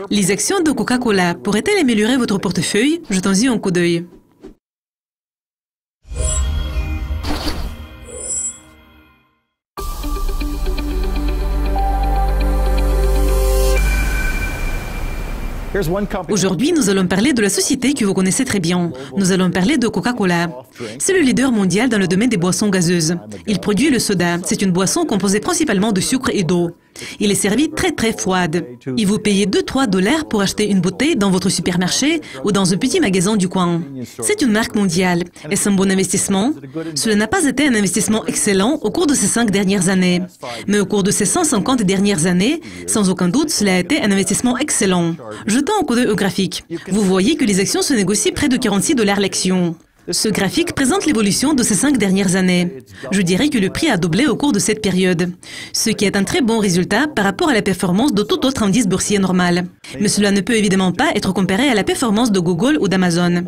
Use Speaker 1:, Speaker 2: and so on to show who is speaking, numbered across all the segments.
Speaker 1: Les actions de Coca-Cola pourraient-elles améliorer votre portefeuille? Jetons-y un coup d'œil. Aujourd'hui, nous allons parler de la société que vous connaissez très bien. Nous allons parler de Coca-Cola. C'est le leader mondial dans le domaine des boissons gazeuses. Il produit le soda. C'est une boisson composée principalement de sucre et d'eau. Il est servi très froide. Et vous payez 2-3 $ pour acheter une bouteille dans votre supermarché ou dans un petit magasin du coin. C'est une marque mondiale. Est-ce un bon investissement? Cela n'a pas été un investissement excellent au cours de ces 5 dernières années. Mais au cours de ces 150 dernières années, sans aucun doute, cela a été un investissement excellent. Jetons un coup d'œil au graphique. Vous voyez que les actions se négocient près de 46 $ l'action. Ce graphique présente l'évolution de ces 5 dernières années. Je dirais que le prix a doublé au cours de cette période, ce qui est un très bon résultat par rapport à la performance de tout autre indice boursier normal. Mais cela ne peut évidemment pas être comparé à la performance de Google ou d'Amazon.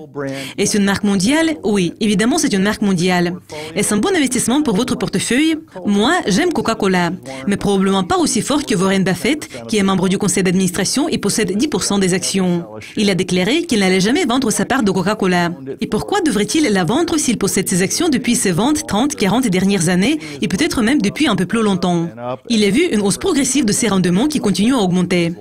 Speaker 1: Est-ce une marque mondiale? Oui, évidemment c'est une marque mondiale. Est-ce un bon investissement pour votre portefeuille? Moi, j'aime Coca-Cola, mais probablement pas aussi fort que Warren Buffett, qui est membre du conseil d'administration et possède 10% des actions. Il a déclaré qu'il n'allait jamais vendre sa part de Coca-Cola. Et pourquoi devrait-il la vendre s'il possède ses actions depuis ses ventes 30-40 dernières années et peut-être même depuis un peu plus longtemps? Il a vu une hausse progressive de ses rendements qui continue à augmenter.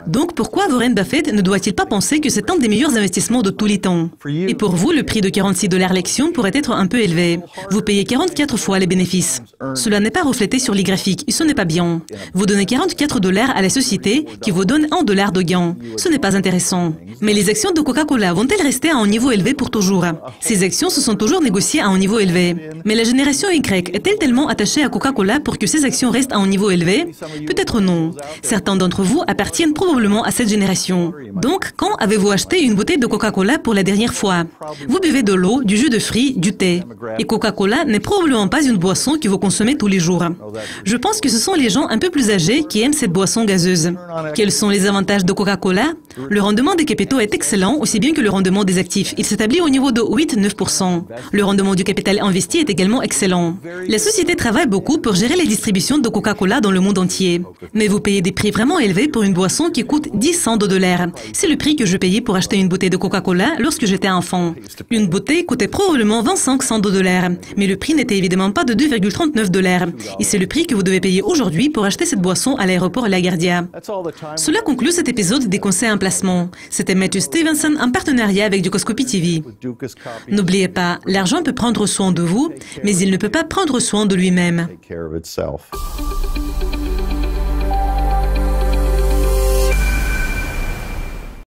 Speaker 1: Donc pourquoi Warren Buffett ne doit-il pas penser que c'est un des meilleurs investissements de tous les temps? Et pour vous, le prix de 46 $ l'action pourrait être un peu élevé. Vous payez 44 fois les bénéfices. Cela n'est pas reflété sur les graphiques et ce n'est pas bien. Vous donnez 44 $ à la société qui vous donne 1 $ de gain. Ce n'est pas intéressant. Mais les actions de Coca-Cola vont-elles rester à un niveau élevé pour toujours? Ces actions se sont toujours négociées à un niveau élevé. Mais la génération Y est-elle tellement attachée à Coca-Cola pour que ces actions restent à un niveau élevé? Peut-être non. Certains d'entre vous appartiennent probablement à cette génération. Donc, quand avez-vous acheté une bouteille de Coca-Cola pour la dernière fois? Vous buvez de l'eau, du jus de fruits, du thé. Et Coca-Cola n'est probablement pas une boisson que vous consommez tous les jours. Je pense que ce sont les gens un peu plus âgés qui aiment cette boisson gazeuse. Quels sont les avantages de Coca-Cola? Le rendement des capitaux est excellent, aussi bien que le rendement des actifs. Il s'établit au niveau de 8-9%. Le rendement du capital investi est également excellent. La société travaille beaucoup pour gérer les distributions de Coca-Cola dans le monde entier. Mais vous payez des prix vraiment élevés pour une boisson qui coûte 10 cents de $. C'est le prix que je payais pour acheter une bouteille de Coca-Cola lorsque j'étais enfant. Une bouteille coûtait probablement 25 cents de $, mais le prix n'était évidemment pas de 2,39 $. Et c'est le prix que vous devez payer aujourd'hui pour acheter cette boisson à l'aéroport LaGuardia. Cela conclut cet épisode des conseils en placement. C'était Matthew Stevenson en partenariat avec Dukascopy TV. N'oubliez pas, l'argent peut prendre soin de vous, mais il ne peut pas prendre soin de lui-même.